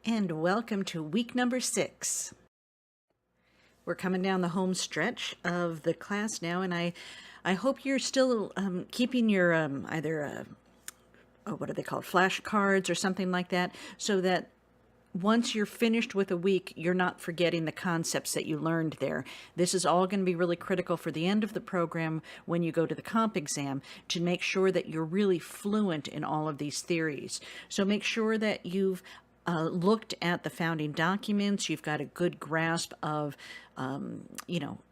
And welcome to week number 6. We're coming down the home stretch of the class now, and I hope you're still keeping your either what are they called, flashcards or something like that, so that once you're finished with a week, you're not forgetting the concepts that you learned there. This is all going to be really critical for the end of the program when you go to the comp exam, to make sure that you're really fluent in all of these theories. So make sure that you've looked at the founding documents, you've got a good grasp of,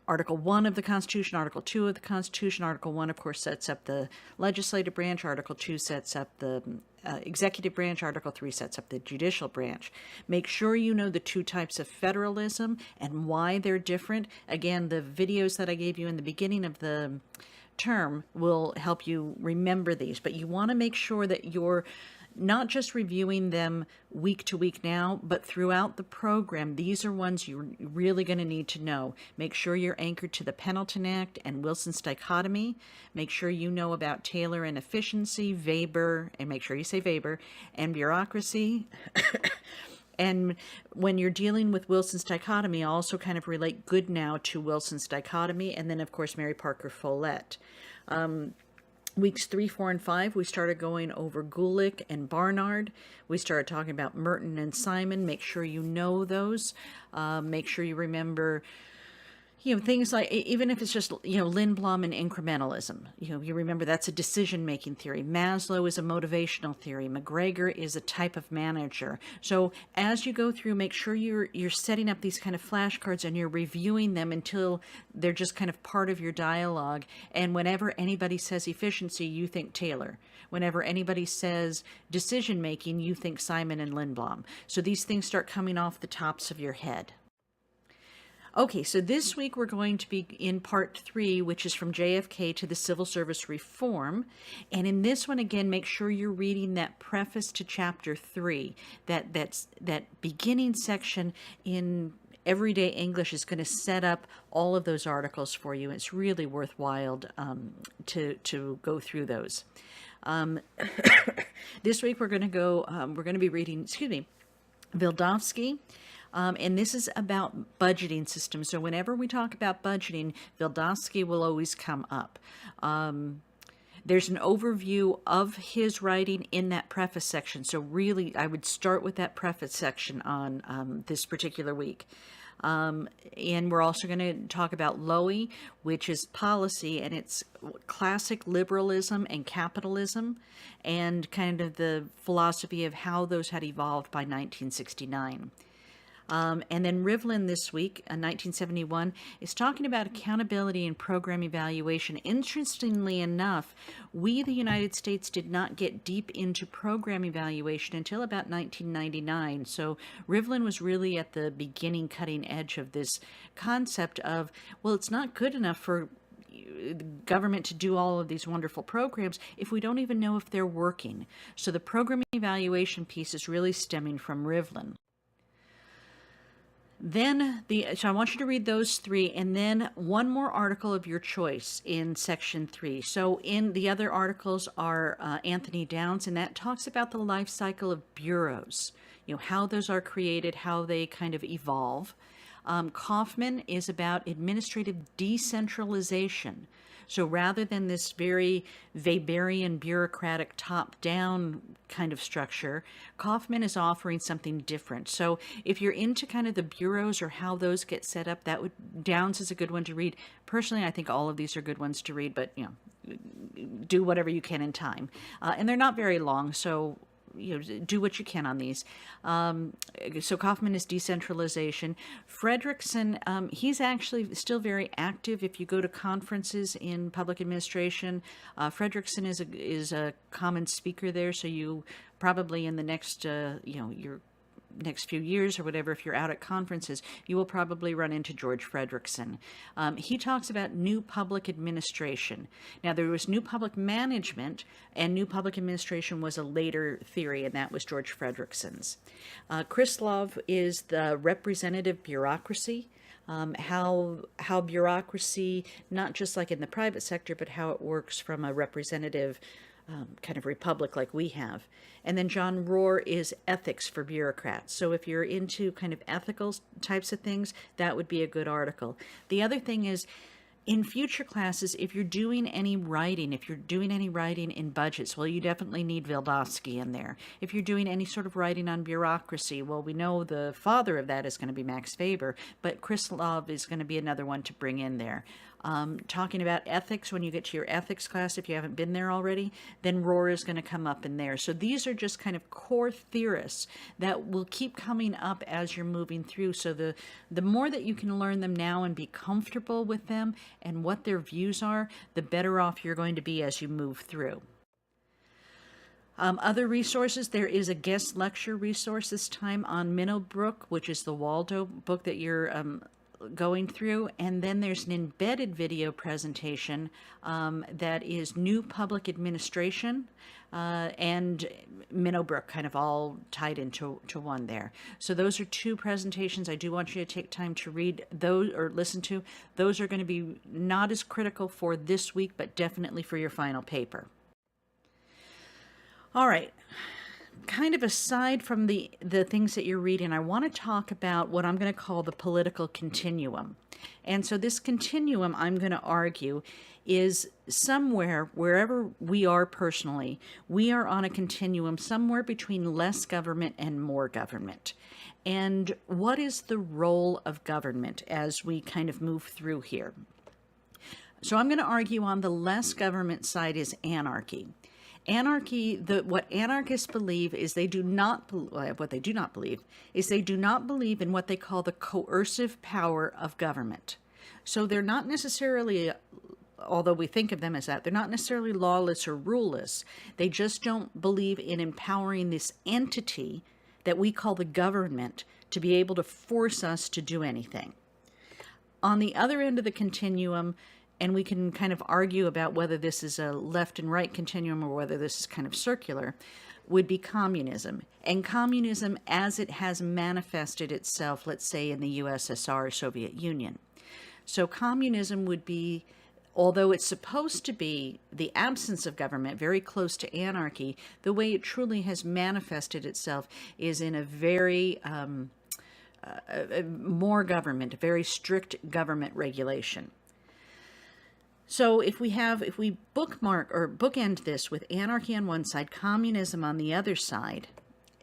Article 1 of the Constitution, Article 2 of the Constitution. Article 1, of course, sets up the legislative branch. Article 2 sets up the executive branch. Article 3 sets up the judicial branch. Make sure you know the two types of federalism and why they're different. Again, the videos that I gave you in the beginning of the term will help you remember these, but you want to make sure that you're not just reviewing them week to week now, but throughout the program. These are ones you're really going to need to know. Make sure you're anchored to the Pendleton Act and Wilson's dichotomy. Make sure you know about Taylor and efficiency, Weber, and make sure you say Weber, and bureaucracy. And when you're dealing with Wilson's dichotomy, also kind of relate Goodnow to Wilson's dichotomy, and then, of course, Mary Parker Follett. Weeks 3, 4, and 5, we started going over Gulick and Barnard. We started talking about Merton and Simon. Make sure you know those. Make sure you remember, things like, even if it's just, Lindblom and incrementalism. You remember that's a decision-making theory. Maslow is a motivational theory. McGregor is a type of manager. So as you go through, make sure you're setting up these kind of flashcards and you're reviewing them until they're just kind of part of your dialogue. And whenever anybody says efficiency, you think Taylor. Whenever anybody says decision-making, you think Simon and Lindblom. So these things start coming off the tops of your head. Okay, so this week we're going to be in part 3, which is from JFK to the Civil Service Reform. And in this one, again, make sure you're reading that preface to chapter 3. That beginning section in Everyday English is going to set up all of those articles for you. It's really worthwhile to go through those. This week we're going to be reading, Vildovsky. And this is about budgeting systems. So whenever we talk about budgeting, Vildovsky will always come up. There's an overview of his writing in that preface section. So really, I would start with that preface section on this particular week. And we're also going to talk about Lowy, which is policy, and it's classic liberalism and capitalism, and kind of the philosophy of how those had evolved by 1969. And then Rivlin this week, 1971, is talking about accountability and program evaluation. Interestingly enough, we, the United States, did not get deep into program evaluation until about 1999. So Rivlin was really at the beginning, cutting edge of this concept of, well, it's not good enough for the government to do all of these wonderful programs if we don't even know if they're working. So the program evaluation piece is really stemming from Rivlin. Then, so I want you to read those 3, and then one more article of your choice in section 3. So in the other articles are Anthony Downs, and that talks about the life cycle of bureaus, how those are created, how they kind of evolve. Kaufman is about administrative decentralization. So rather than this very Weberian bureaucratic top-down kind of structure, Kaufman is offering something different. So if you're into kind of the bureaus or how those get set up, Downs is a good one to read. Personally, I think all of these are good ones to read, but do whatever you can in time. And they're not very long, so do what you can on these. So Kaufman is decentralization. Fredrickson, he's actually still very active. If you go to conferences in public administration, Fredrickson is a common speaker there. So you probably in the next, your next few years or whatever, if you're out at conferences, you will probably run into George Fredrickson. He talks about new public administration. Now, there was new public management, and new public administration was a later theory, and that was George Fredrickson's. Krislov is the representative bureaucracy. How bureaucracy, not just like in the private sector, but how it works from a representative kind of republic like we have. And then John Rohr is ethics for bureaucrats. So if you're into kind of ethical types of things, that would be a good article. The other thing is, in future classes, if you're doing any writing, in budgets, well, you definitely need Vildovsky in there. If you're doing any sort of writing on bureaucracy, well, we know the father of that is going to be Max Weber, but Krislov is going to be another one to bring in there. Talking about ethics, when you get to your ethics class, if you haven't been there already, then Rohr is going to come up in there. So these are just kind of core theorists that will keep coming up as you're moving through. So the more that you can learn them now and be comfortable with them and what their views are, the better off you're going to be as you move through. Other resources, there is a guest lecture resource this time on Minnowbrook, which is the Waldo book that you're going through, and then there's an embedded video presentation that is New Public Administration and Minnowbrook, kind of all tied into one there. So those are two presentations. I do want you to take time to read those or listen to. Those are going to be not as critical for this week, but definitely for your final paper. All right. Kind of aside from the things that you're reading, I want to talk about what I'm going to call the political continuum. And so this continuum, I'm going to argue, is somewhere, wherever we are personally, we are on a continuum somewhere between less government and more government. And what is the role of government as we kind of move through here? So I'm going to argue on the less government side is anarchy. Anarchy, what anarchists believe is they do not believe in what they call the coercive power of government. So they're not necessarily, although we think of them as that, they're not necessarily lawless or ruleless. They just don't believe in empowering this entity that we call the government to be able to force us to do anything. On the other end of the continuum, and we can kind of argue about whether this is a left and right continuum or whether this is kind of circular, would be communism. And communism as it has manifested itself, let's say, in the USSR or Soviet Union. So communism would be, although it's supposed to be the absence of government, very close to anarchy, the way it truly has manifested itself is in a very more government, a very strict government regulation. So if we bookmark or bookend this with anarchy on one side, communism on the other side,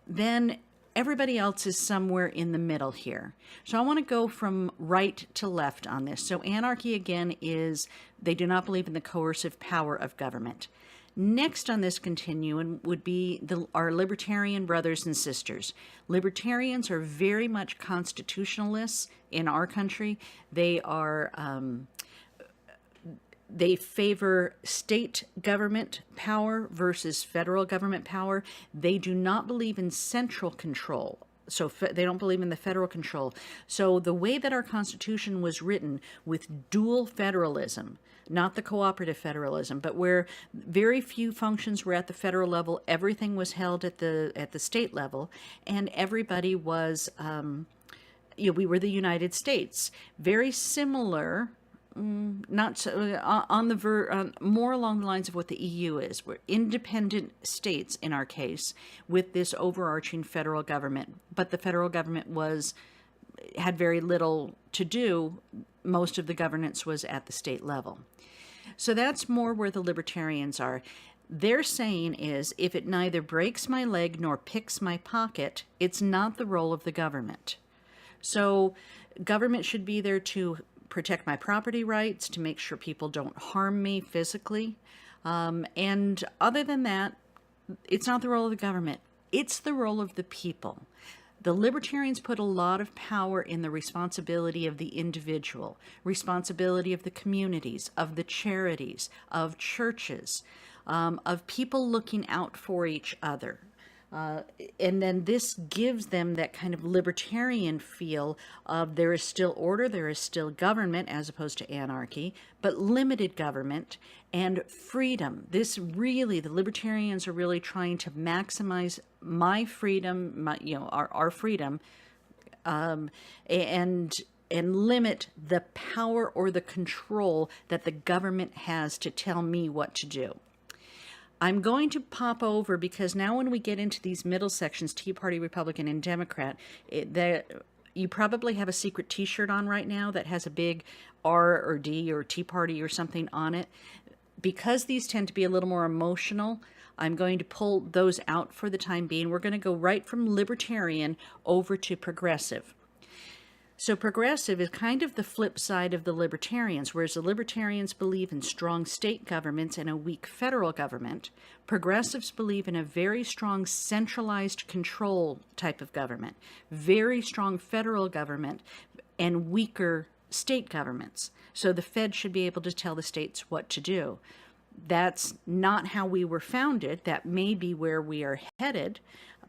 then everybody else is somewhere in the middle here. So I want to go from right to left on this. So anarchy, again, is they do not believe in the coercive power of government. Next on this continuum would be our libertarian brothers and sisters. Libertarians are very much constitutionalists in our country. They favor state government power versus federal government power. They do not believe in central control. So they don't believe in the federal control. So the way that our Constitution was written with dual federalism, not the cooperative federalism, but where very few functions were at the federal level, everything was held at the state level, and everybody was, we were the United States. Very similar. Not so, more along the lines of what the EU is. We're independent states in our case with this overarching federal government, but the federal government had very little to do. Most of the governance was at the state level. So that's more where the libertarians are. Their saying is, if it neither breaks my leg nor picks my pocket, it's not the role of the government. So government should be there to protect my property rights, to make sure people don't harm me physically. And other than that, it's not the role of the government. It's the role of the people. The libertarians put a lot of power in the responsibility of the individual, responsibility of the communities, of the charities, of churches, of people looking out for each other. And then this gives them that kind of libertarian feel of there is still order, there is still government as opposed to anarchy, but limited government and freedom. The libertarians are really trying to maximize my freedom, our freedom, and limit the power or the control that the government has to tell me what to do. I'm going to pop over because now when we get into these middle sections, Tea Party, Republican, and Democrat, you probably have a secret T-shirt on right now that has a big R or D or Tea Party or something on it. Because these tend to be a little more emotional, I'm going to pull those out for the time being. We're going to go right from libertarian over to progressive. So progressive is kind of the flip side of the libertarians. Whereas the libertarians believe in strong state governments and a weak federal government, progressives believe in a very strong centralized control type of government, very strong federal government, and weaker state governments. So the Fed should be able to tell the states what to do. That's not how we were founded. That may be where we are headed,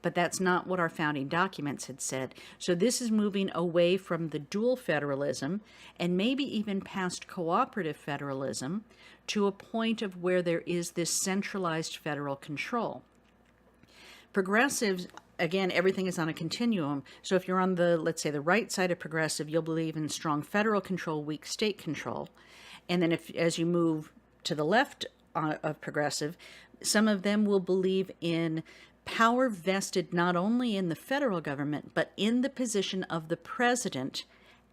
but that's not what our founding documents had said. So this is moving away from the dual federalism and maybe even past cooperative federalism to a point of where there is this centralized federal control. Progressives, again, everything is on a continuum. So if you're on the, let's say, the right side of progressive, you'll believe in strong federal control, weak state control. And then as you move to the left of progressive, some of them will believe in power vested not only in the federal government, but in the position of the president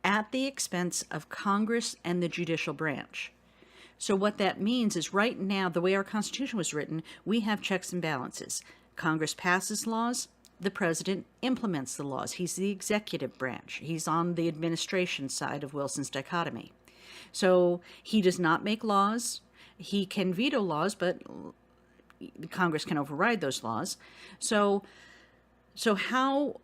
at the expense of Congress and the judicial branch. So what that means is right now, the way our Constitution was written, we have checks and balances. Congress passes laws, the president implements the laws. He's the executive branch. He's on the administration side of Wilson's dichotomy. So he does not make laws. He can veto laws, but Congress can override those laws. So how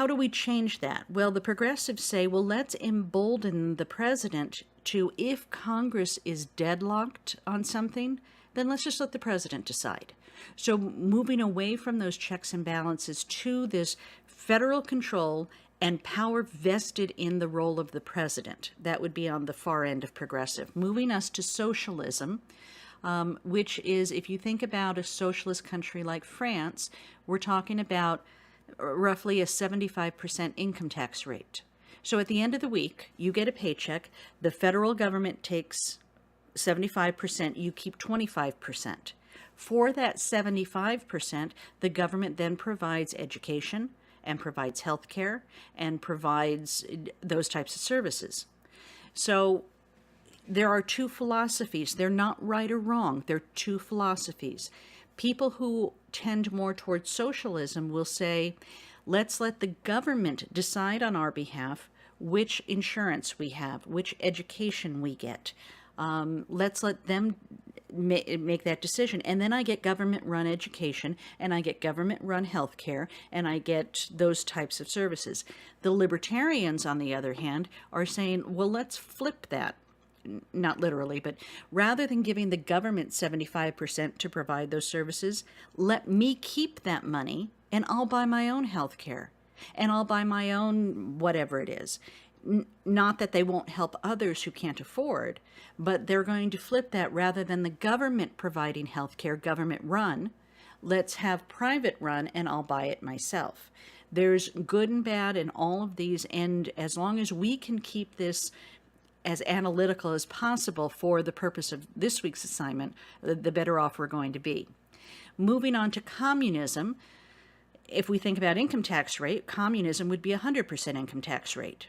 do we change that? Well, the progressives say, well, let's embolden the president to, if Congress is deadlocked on something, then let's just let the president decide. So moving away from those checks and balances to this federal control and power vested in the role of the president. That would be on the far end of progressive. Moving us to socialism, which is, if you think about a socialist country like France, we're talking about roughly a 75% income tax rate. So at the end of the week, you get a paycheck, the federal government takes 75%, you keep 25%. For that 75%, the government then provides education and provides health care and provides those types of services. So there are two philosophies. They're not right or wrong. They're two philosophies. People who tend more towards socialism will say, let's let the government decide on our behalf which insurance we have, which education we get. Let's let them make that decision. And then I get government-run education, and I get government-run healthcare, and I get those types of services. The libertarians, on the other hand, are saying, well, let's flip that. Not literally, but rather than giving the government 75% to provide those services, let me keep that money, and I'll buy my own healthcare, and I'll buy my own whatever it is. Not that they won't help others who can't afford, but they're going to flip that. Rather than the government providing health care, government run, let's have private run and I'll buy it myself. There's good and bad in all of these, and as long as we can keep this as analytical as possible for the purpose of this week's assignment, the better off we're going to be. Moving on to communism, if we think about income tax rate, communism would be 100% income tax rate.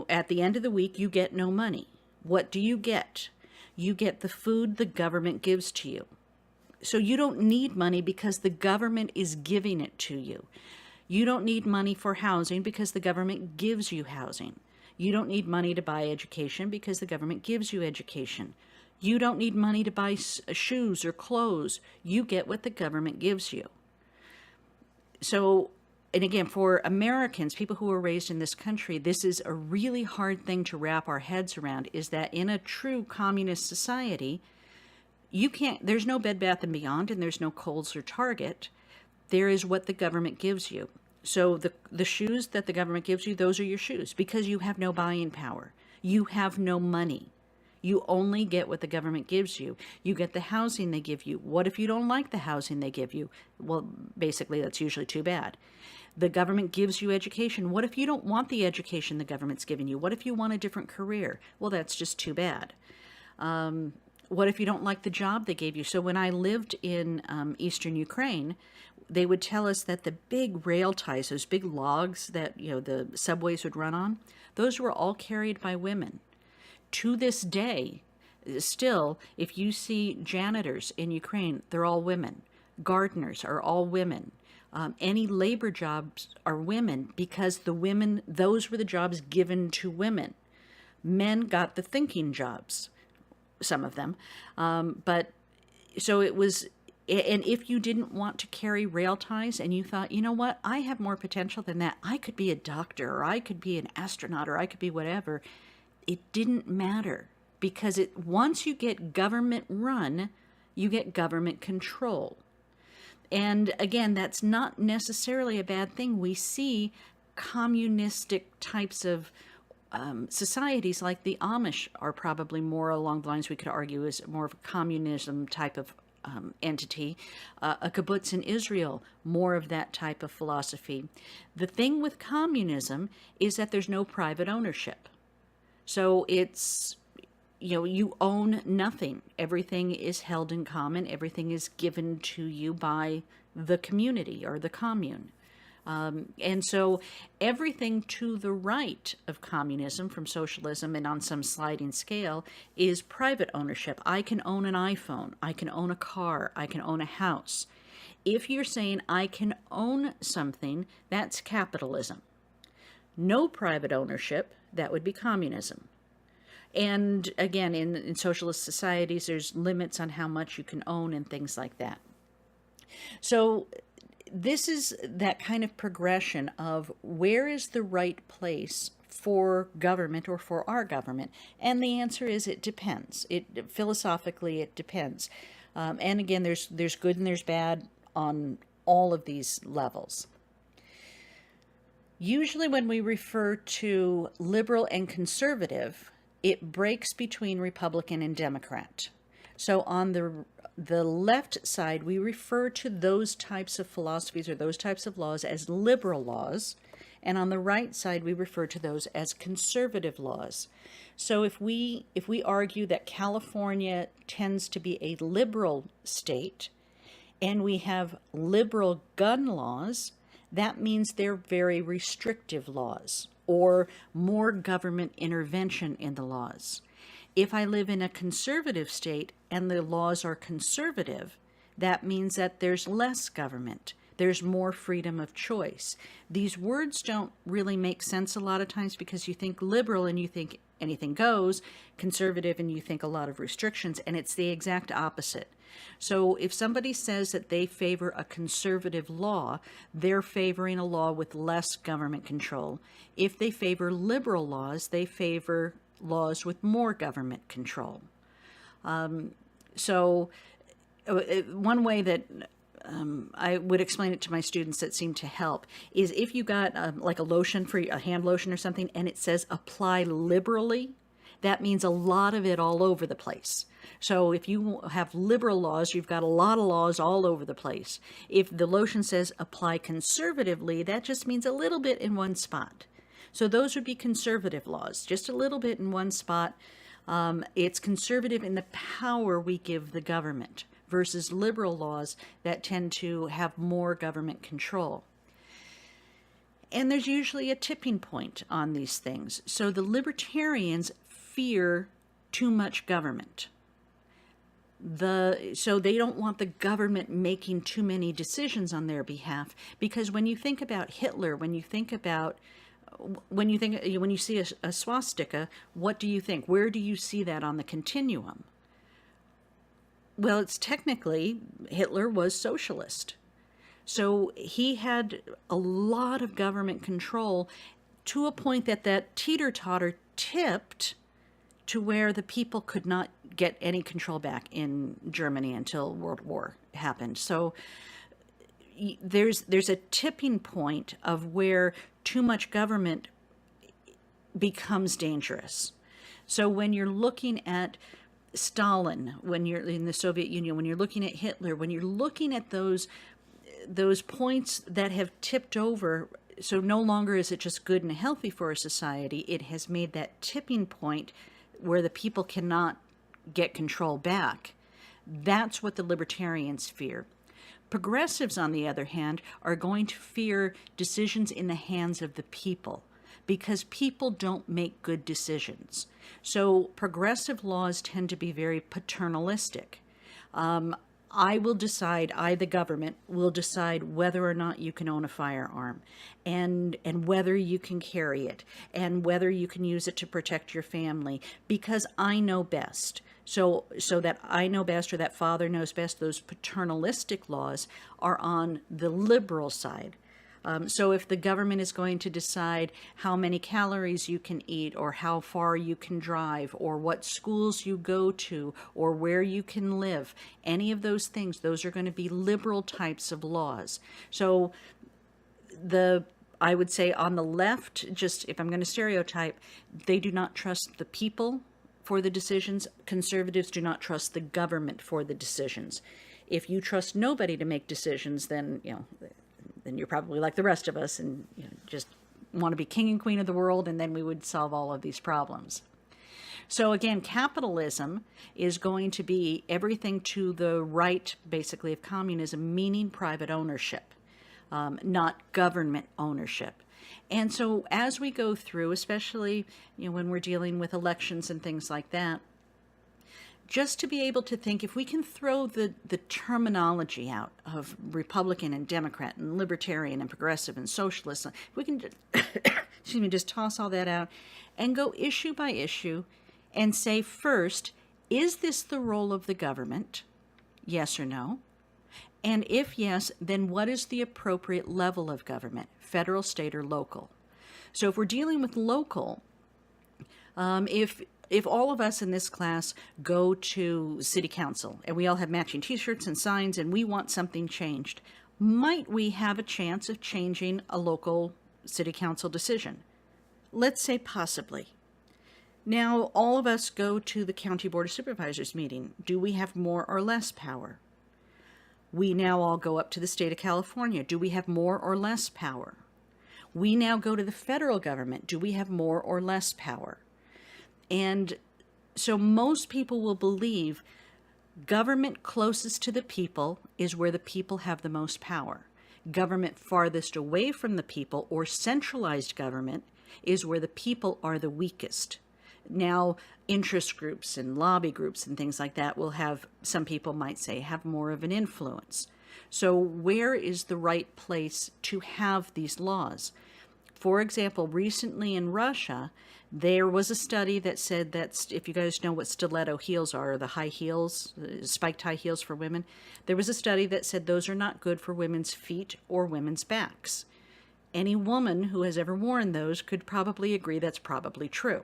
At the end of the week, you get no money. What do you get? You get the food the government gives to you. So you don't need money because the government is giving it to you. You don't need money for housing because the government gives you housing. You don't need money to buy education because the government gives you education. You don't need money to buy shoes or clothes. You get what the government gives you. So, and again, for Americans, people who are raised in this country, this is a really hard thing to wrap our heads around, is that in a true communist society, there's no Bed Bath & Beyond and there's no Kohl's or Target. There is what the government gives you. So the shoes that the government gives you, those are your shoes because you have no buying power. You have no money. You only get what the government gives you. You get the housing they give you. What if you don't like the housing they give you? Well, basically, that's usually too bad. The government gives you education. What if you don't want the education the government's giving you? What if you want a different career? Well, that's just too bad. What if you don't like the job they gave you? So when I lived in eastern Ukraine, they would tell us that the big rail ties, those big logs that the subways would run on, those were all carried by women. To this day, still, if you see janitors in Ukraine, they're all women. Gardeners are all women. Any labor jobs are women, because those were the jobs given to women. Men got the thinking jobs, some of them. But so it was, and if you didn't want to carry rail ties and you thought, you know what, I have more potential than that. I could be a doctor, or I could be an astronaut, or I could be whatever. It didn't matter, because once you get government run, you get government control. And again, that's not necessarily a bad thing. We see communistic types of societies, like the Amish, are probably more along the lines, we could argue, is more of a communism type of entity. A kibbutz in Israel, more of that type of philosophy. The thing with communism is that there's no private ownership. So it's, you own nothing. Everything is held in common. Everything is given to you by the community or the commune. And so everything to the right of communism, from socialism and on some sliding scale, is private ownership. I can own an iPhone. I can own a car. I can own a house. If you're saying I can own something, that's capitalism. No private ownership, that would be communism. And again, in socialist societies, there's limits on how much you can own and things like that. So this is that kind of progression of where is the right place for government, or for our government? And the answer is it depends. Philosophically, it depends. And again, there's good and there's bad on all of these levels. Usually when we refer to liberal and conservative, it breaks between Republican and Democrat. So on the left side, we refer to those types of philosophies or those types of laws as liberal laws. And on the right side, we refer to those as conservative laws. So if we argue that California tends to be a liberal state, and we have liberal gun laws, that means they're very restrictive laws, or more government intervention in the laws. If I live in a conservative state and the laws are conservative, that means that there's less government. There's more freedom of choice. These words don't really make sense a lot of times, because you think liberal and you think anything goes, conservative and you think a lot of restrictions, and it's the exact opposite. So if somebody says that they favor a conservative law, they're favoring a law with less government control. If they favor liberal laws, they favor laws with more government control. So one way that I would explain it to my students that seem to help is, if you got like a lotion, for a hand lotion or something, and it says apply liberally, that means a lot of it all over the place. So if you have liberal laws, you've got a lot of laws all over the place. If the lotion says apply conservatively, that just means a little bit in one spot. So those would be conservative laws, just a little bit in one spot. It's conservative in the power we give the government, versus liberal laws that tend to have more government control. And there's usually a tipping point on these things. So the libertarians fear too much government. So they don't want the government making too many decisions on their behalf, because when you think about Hitler, when you see a swastika, what do you think? Where do you see that on the continuum? Well, it's technically, Hitler was socialist. So he had a lot of government control, to a point that teeter-totter tipped to where the people could not get any control back in Germany until World War happened. So there's a tipping point of where too much government becomes dangerous. So when you're looking at Stalin, when you're in the Soviet Union, when you're looking at Hitler, when you're looking at those points that have tipped over, so no longer is it just good and healthy for a society, it has made that tipping point where the people cannot get control back. That's what the libertarians fear. Progressives, on the other hand, are going to fear decisions in the hands of the people, because people don't make good decisions. So progressive laws tend to be very paternalistic. I will decide, the government, will decide whether or not you can own a firearm, and whether you can carry it, and whether you can use it to protect your family, because I know best. So that I know best, or that father knows best, those paternalistic laws are on the liberal side. So if the government is going to decide how many calories you can eat, or how far you can drive, or what schools you go to, or where you can live, any of those things, those are going to be liberal types of laws. So I would say on the left, just if I'm going to stereotype, they do not trust the people for the decisions. Conservatives do not trust the government for the decisions. If you trust nobody to make decisions, then then you're probably like the rest of us, and just want to be king and queen of the world, and then we would solve all of these problems. So again, capitalism is going to be everything to the right, basically, of communism, meaning private ownership, not government ownership. And so as we go through, especially when we're dealing with elections and things like that, just to be able to think, if we can throw the terminology out of Republican and Democrat and Libertarian and Progressive and Socialist, if we can just toss all that out and go issue by issue and say, first, is this the role of the government? Yes or no? And if yes, then what is the appropriate level of government, federal, state, or local? So if we're dealing with local, if all of us in this class go to city council and we all have matching t-shirts and signs and we want something changed, might we have a chance of changing a local city council decision? Let's say possibly. Now, all of us go to the County Board of Supervisors meeting. Do we have more or less power? We now all go up to the state of California. Do we have more or less power? We now go to the federal government. Do we have more or less power? And so most people will believe government closest to the people is where the people have the most power. Government farthest away from the people, or centralized government, is where the people are the weakest. Now, interest groups and lobby groups and things like that will have, some people might say, have more of an influence. So where is the right place to have these laws? For example, recently in Russia, there was a study that said that, if you guys know what stiletto heels are, or the high heels, spiked high heels for women, there was a study that said those are not good for women's feet or women's backs. Any woman who has ever worn those could probably agree that's probably true.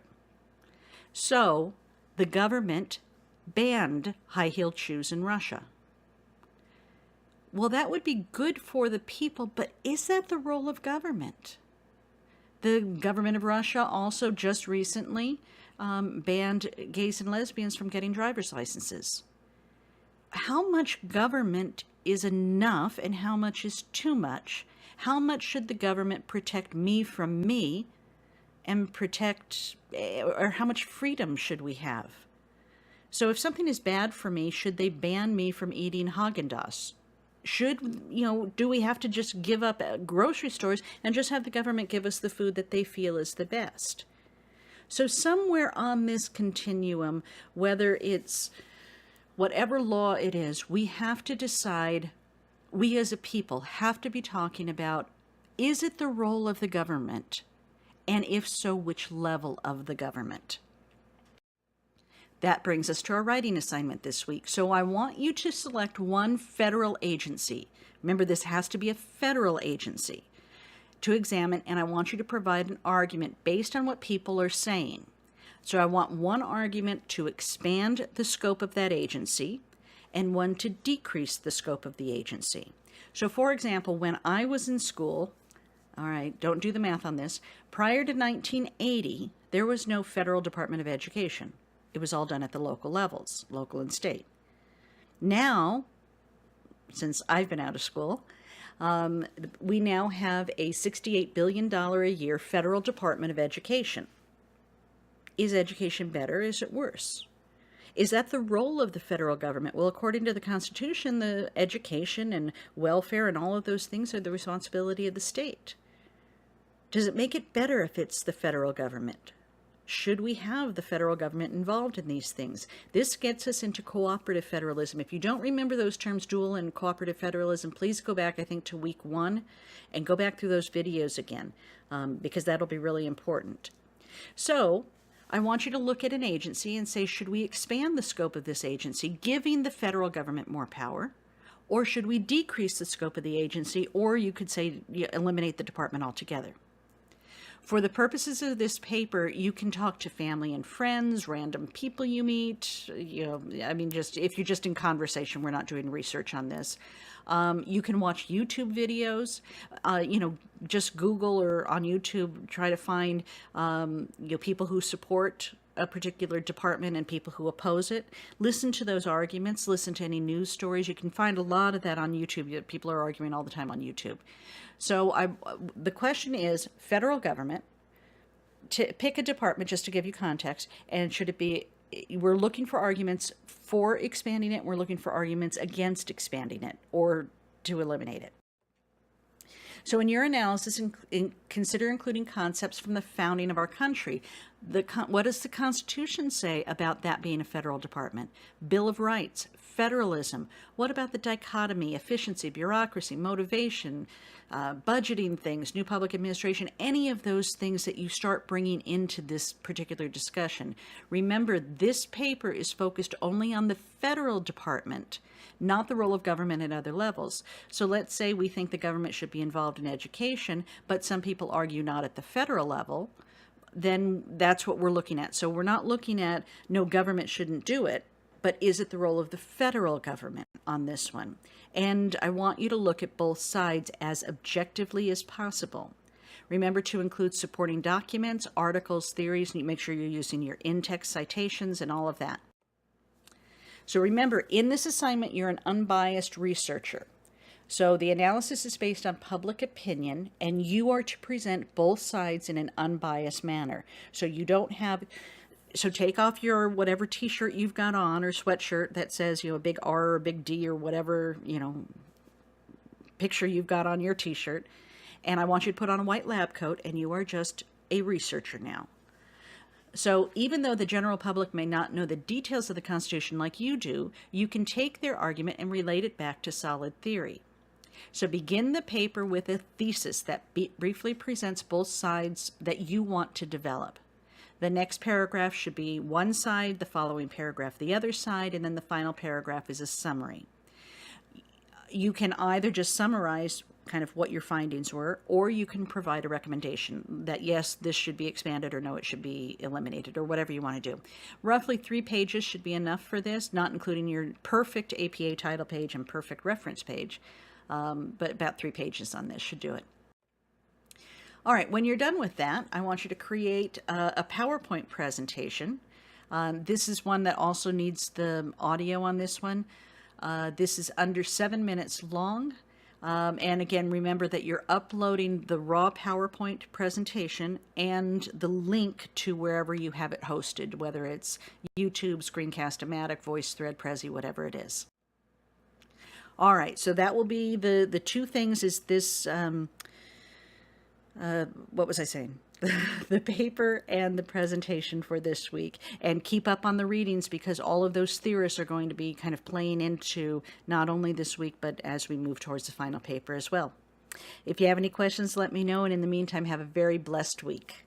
So the government banned high-heeled shoes in Russia. Well, that would be good for the people, but is that the role of government? The government of Russia also just recently banned gays and lesbians from getting driver's licenses. How much government is enough and how much is too much? How much should the government protect me from me and protect, or how much freedom should we have? So if something is bad for me, should they ban me from eating Haagen-Dazs? Do we have to just give up grocery stores and just have the government give us the food that they feel is the best? So somewhere on this continuum, whether it's whatever law it is, we have to decide, we as a people have to be talking about, is it the role of the government? And if so, which level of the government? That brings us to our writing assignment this week. So I want you to select one federal agency. Remember, this has to be a federal agency to examine, and I want you to provide an argument based on what people are saying. So I want one argument to expand the scope of that agency and one to decrease the scope of the agency. So for example, when I was in school, all right, don't do the math on this, prior to 1980, there was no federal Department of Education. It was all done at the local levels, local and state. Now, since I've been out of school, we now have a $68 billion a year federal Department of Education. Is education better? Is it worse? Is that the role of the federal government? Well, according to the Constitution, the education and welfare and all of those things are the responsibility of the state. Does it make it better if it's the federal government? Should we have the federal government involved in these things? This gets us into cooperative federalism. If you don't remember those terms, dual and cooperative federalism, please go back, I think, to week 1 and go back through those videos again, because that'll be really important. So I want you to look at an agency and say, should we expand the scope of this agency, giving the federal government more power? Or should we decrease the scope of the agency? Or you could say, eliminate the department altogether. For the purposes of this paper, you can talk to family and friends, random people you meet, just if you're just in conversation, we're not doing research on this. You can watch YouTube videos, just Google or on YouTube, try to find, people who support a particular department and people who oppose it. Listen to those arguments, listen to any news stories. You can find a lot of that on YouTube. People are arguing all the time on YouTube. So the question is, federal government, to pick a department just to give you context, and should it be, we're looking for arguments for expanding it, we're looking for arguments against expanding it or to eliminate it. So in your analysis, consider including concepts from the founding of our country. What does the Constitution say about that being a federal department? Bill of Rights, federalism. What about the dichotomy, efficiency, bureaucracy, motivation, budgeting things, new public administration, any of those things that you start bringing into this particular discussion? Remember, this paper is focused only on the federal department, not the role of government at other levels. So let's say we think the government should be involved in education, but some people argue not at the federal level, then that's what we're looking at. So we're not looking at, no, government shouldn't do it, but is it the role of the federal government on this one? And I want you to look at both sides as objectively as possible. Remember to include supporting documents, articles, theories, and you make sure you're using your in-text citations and all of that. So remember, in this assignment, you're an unbiased researcher. So the analysis is based on public opinion, and you are to present both sides in an unbiased manner. So you don't have, so take off your whatever t-shirt you've got on or sweatshirt that says, a big R or a big D or whatever, picture you've got on your t-shirt. And I want you to put on a white lab coat, and you are just a researcher now. So even though the general public may not know the details of the Constitution like you do, you can take their argument and relate it back to solid theory. So begin the paper with a thesis that briefly presents both sides that you want to develop. The next paragraph should be one side, the following paragraph the other side, and then the final paragraph is a summary. You can either just summarize kind of what your findings were, or you can provide a recommendation that yes, this should be expanded, or no, it should be eliminated, or whatever you want to do. Roughly 3 pages should be enough for this, not including your perfect APA title page and perfect reference page, but about 3 pages on this should do it. All right, when you're done with that, I want you to create a PowerPoint presentation. This is one that also needs the audio on this one. This is under 7 minutes long. And again, remember that you're uploading the raw PowerPoint presentation and the link to wherever you have it hosted, whether it's YouTube, Screencast-O-Matic, VoiceThread, Prezi, whatever it is. All right, so that will be the 2 things is this, what was I saying? The paper and the presentation for this week. And keep up on the readings because all of those theorists are going to be kind of playing into not only this week, but as we move towards the final paper as well. If you have any questions, let me know. And in the meantime, have a very blessed week.